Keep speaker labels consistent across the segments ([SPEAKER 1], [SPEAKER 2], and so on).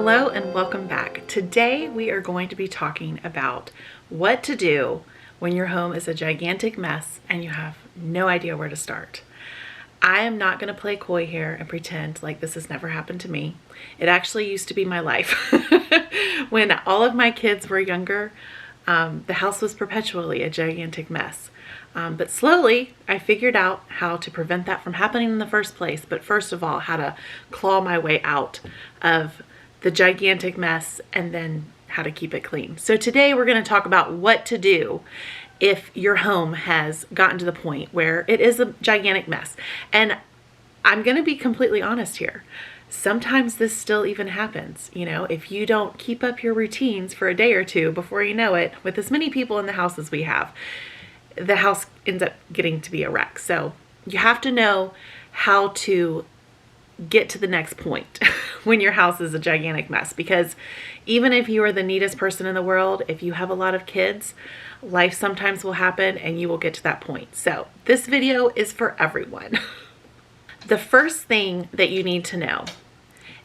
[SPEAKER 1] Hello and welcome back. Today we are going to be talking about what to do when your home is a gigantic mess and you have no idea where to start. I am not going to play coy here and pretend like this has never happened to me. It actually used to be my life. When all of my kids were younger, the house was perpetually a gigantic mess. But slowly I figured out how to prevent that from happening in the first place. But first of all, how to claw my way out of the gigantic mess and then how to keep it clean. So today we're going to talk about what to do if your home has gotten to the point where it is a gigantic mess. And I'm going to be completely honest here. Sometimes this still even happens. You know, if you don't keep up your routines for a day or two, before you know it, with as many people in the house as we have, the house ends up getting to be a wreck. So you have to know how to get to the next point when your house is a gigantic mess, because even if you are the neatest person in the world, if you have a lot of kids, life sometimes will happen and you will get to that point. So this video is for everyone. The first thing that you need to know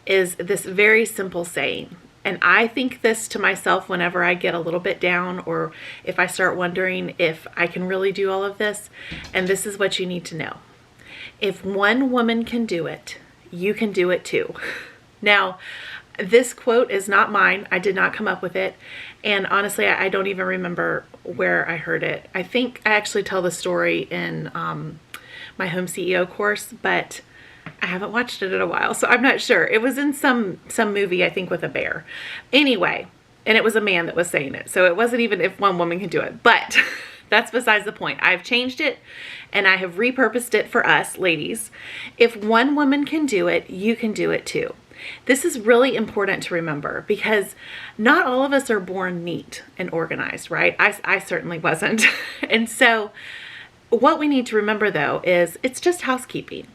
[SPEAKER 1] is this very simple saying. And I think this to myself whenever I get a little bit down, or if I start wondering if I can really do all of this. And this is what you need to know. If one woman can do it, you can do it too. Now, this quote is not mine. I did not come up with it. And honestly, I don't even remember where I heard it. I think I actually tell the story in my Home CEO course, but I haven't watched it in a while, so I'm not sure. It was in some movie, I think, with a bear. Anyway, and it was a man that was saying it. So it wasn't even if one woman can do it, but that's besides the point. I've changed it and I have repurposed it for us ladies. If one woman can do it, you can do it too. This is really important to remember because not all of us are born neat and organized, right? I certainly wasn't. And so what we need to remember though is it's just housekeeping.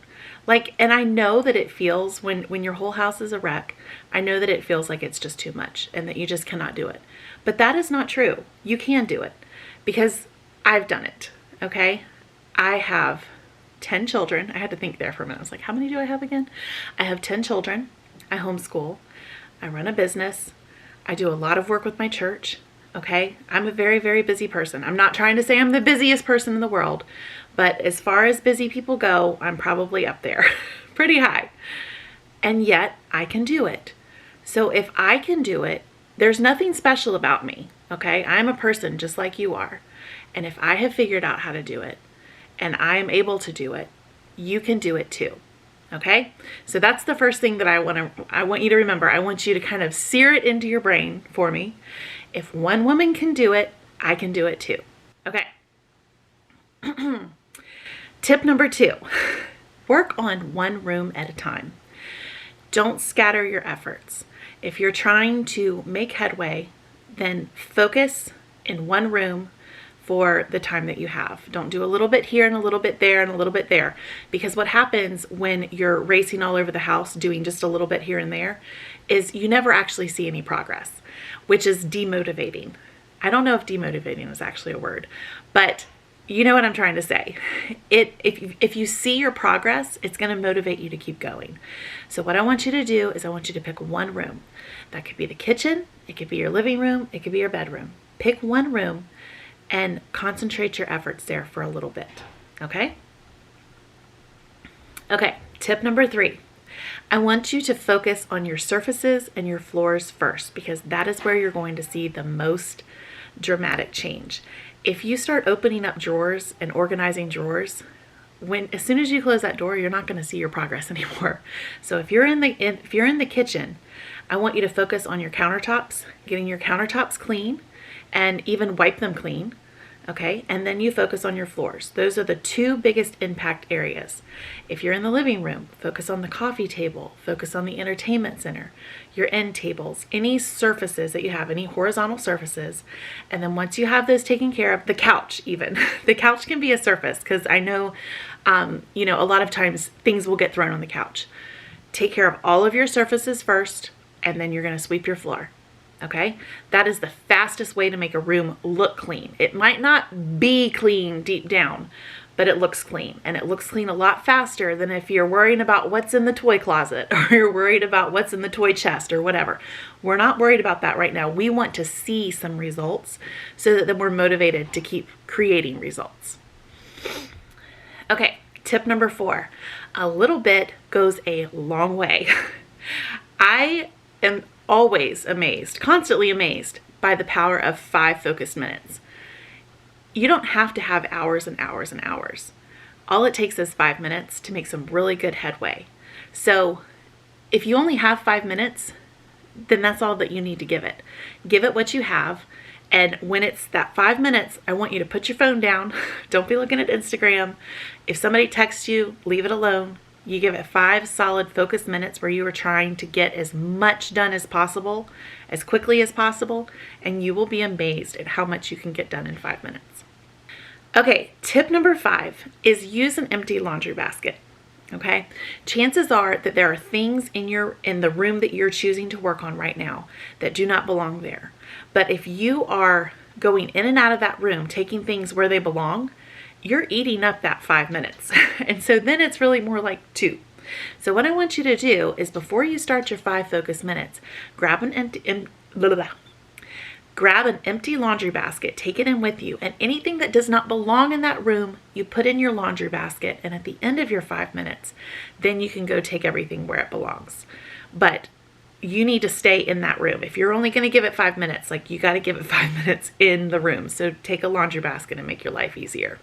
[SPEAKER 1] And I know that it feels when your whole house is a wreck, I know that it feels like it's just too much and that you just cannot do it. But that is not true. You can do it because I've done it, okay? I have 10 children. I had to think there for a minute. I was like, how many do I have again? I have 10 children. I homeschool. I run a business. I do a lot of work with my church, okay? I'm a very, very busy person. I'm not trying to say I'm the busiest person in the world, but as far as busy people go, I'm probably up there, pretty high. And yet I can do it. So if I can do it, there's nothing special about me, okay? I'm a person just like you are. And if I have figured out how to do it and I am able to do it, you can do it too. Okay? So that's the first thing that I want you to remember. I want you to kind of sear it into your brain for me. If one woman can do it, I can do it too. Okay. Tip number 2, work on one room at a time. Don't scatter your efforts. If you're trying to make headway, then focus in one room for the time that you have. Don't do a little bit here and a little bit there and a little bit there, because what happens when you're racing all over the house doing just a little bit here and there is you never actually see any progress, which is demotivating. I don't know if demotivating is actually a word, but you know what I'm trying to say. If you see your progress, it's going to motivate you to keep going. So what I want you to do is I want you to pick one room. That could be the kitchen, it could be your living room, it could be your bedroom. Pick one room and concentrate your efforts there for a little bit, okay? Okay, tip number 3. I want you to focus on your surfaces and your floors first, because that is where you're going to see the most dramatic change. If you start opening up drawers and organizing drawers, as soon as you close that door, you're not going to see your progress anymore. So if you're in the kitchen, I want you to focus on your countertops, getting your countertops clean, and even wipe them clean. Okay, and then you focus on your floors. Those are the 2 biggest impact areas. If you're in the living room, focus on the coffee table, focus on the entertainment center, your end tables, any surfaces that you have, any horizontal surfaces. And then once you have those taken care of, the couch even. The couch can be a surface because I know, a lot of times things will get thrown on the couch. Take care of all of your surfaces first, and then you're going to sweep your floor. Okay, that is the fastest way to make a room look clean. It might not be clean deep down, but it looks clean, and it looks clean a lot faster than if you're worrying about what's in the toy closet or you're worried about what's in the toy chest or whatever. We're not worried about that right now. We want to see some results so that then we're motivated to keep creating results. Okay, tip number 4, a little bit goes a long way. I am always amazed, constantly amazed by the power of 5 focused minutes. You don't have to have hours and hours and hours. All it takes is 5 minutes to make some really good headway. So if you only have 5 minutes, then that's all that you need to give it. Give it what you have. And when it's that 5 minutes, I want you to put your phone down. Don't be looking at Instagram. If somebody texts you, leave it alone. You give it 5 solid focused minutes where you are trying to get as much done as possible, as quickly as possible, and you will be amazed at how much you can get done in 5 minutes. Okay, tip number 5 is use an empty laundry basket. Okay, chances are that there are things in the room that you're choosing to work on right now that do not belong there. But if you are going in and out of that room, taking things where they belong, you're eating up that 5 minutes. And so then it's really more like 2. So what I want you to do is before you start your 5 focus minutes, grab an empty laundry basket, take it in with you, and anything that does not belong in that room, you put in your laundry basket, and at the end of your 5 minutes, then you can go take everything where it belongs. But you need to stay in that room. If you're only going to give it 5 minutes, like you got to give it 5 minutes in the room. So take a laundry basket and make your life easier.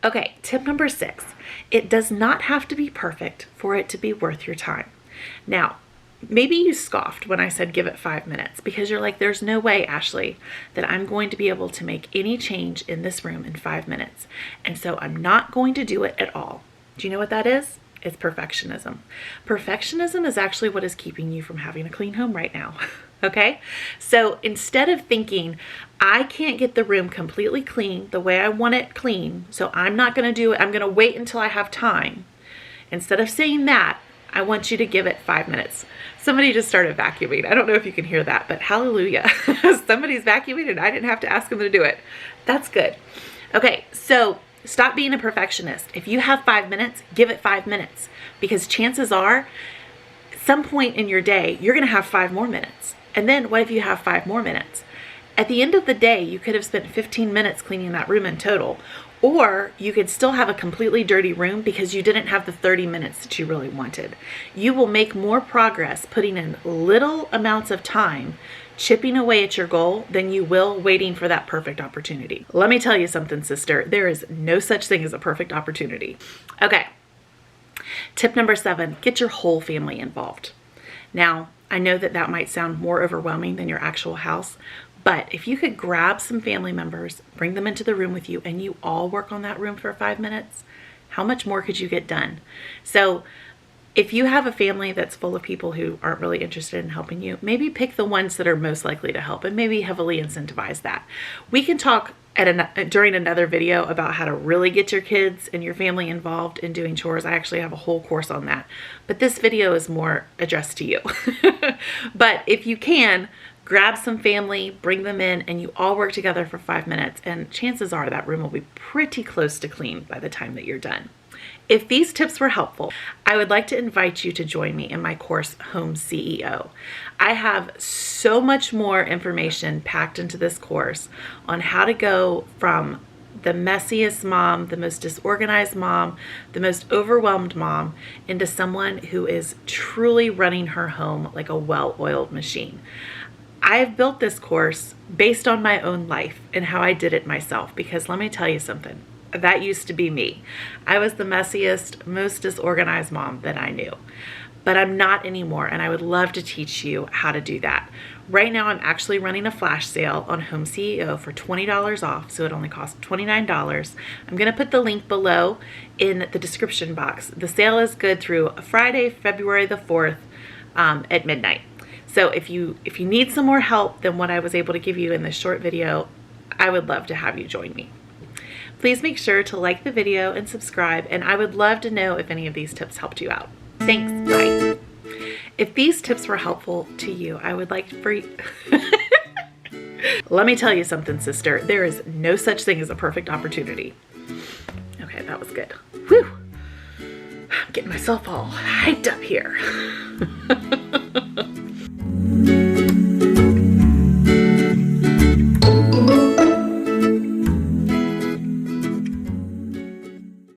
[SPEAKER 1] Okay, tip number 6. It does not have to be perfect for it to be worth your time. Now, maybe you scoffed when I said give it 5 minutes because you're like, there's no way, Ashley, that I'm going to be able to make any change in this room in 5 minutes. And so I'm not going to do it at all. Do you know what that is? It's perfectionism. Perfectionism is actually what is keeping you from having a clean home right now. Okay? So instead of thinking, I can't get the room completely clean the way I want it clean, so I'm not going to do it, I'm going to wait until I have time. Instead of saying that, I want you to give it 5 minutes. Somebody just started vacuuming. I don't know if you can hear that, but hallelujah. Somebody's vacuuming and I didn't have to ask them to do it. That's good. Okay, so stop being a perfectionist. If you have 5 minutes, give it 5 minutes, because chances are some point in your day, you're going to have 5 more minutes. And then what if you have 5 more minutes? At the end of the day, you could have spent 15 minutes cleaning that room in total, or you could still have a completely dirty room because you didn't have the 30 minutes that you really wanted. You will make more progress putting in little amounts of time, chipping away at your goal, than you will waiting for that perfect opportunity. Let me tell you something, sister. There is no such thing as a perfect opportunity. Okay. Tip number 7, get your whole family involved. Now, I know that that might sound more overwhelming than your actual house, but if you could grab some family members, bring them into the room with you, and you all work on that room for 5 minutes, how much more could you get done? So if you have a family that's full of people who aren't really interested in helping you, maybe pick the ones that are most likely to help and maybe heavily incentivize that. We can talk during another video about how to really get your kids and your family involved in doing chores. I actually have a whole course on that, but this video is more addressed to you. But if you can, grab some family, bring them in, and you all work together for 5 minutes, and chances are that room will be pretty close to clean by the time that you're done. If these tips were helpful, I would like to invite you to join me in my course, Home CEO. I have so much more information packed into this course on how to go from the messiest mom, the most disorganized mom, the most overwhelmed mom, into someone who is truly running her home like a well-oiled machine. I've built this course based on my own life and how I did it myself, because let me tell you something. That used to be me. I was the messiest, most disorganized mom that I knew. But I'm not anymore, and I would love to teach you how to do that. Right now, I'm actually running a flash sale on Home CEO for $20 off, so it only costs $29. I'm going to put the link below in the description box. The sale is good through Friday, February the 4th at midnight. So if you need some more help than what I was able to give you in this short video, I would love to have you join me. Please make sure to like the video and subscribe, and I would love to know if any of these tips helped you out. Thanks, bye. If these tips were helpful to you, I would like for you... Let me tell you something, sister. There is no such thing as a perfect opportunity. was good. Whew. I'm getting myself all hyped up here.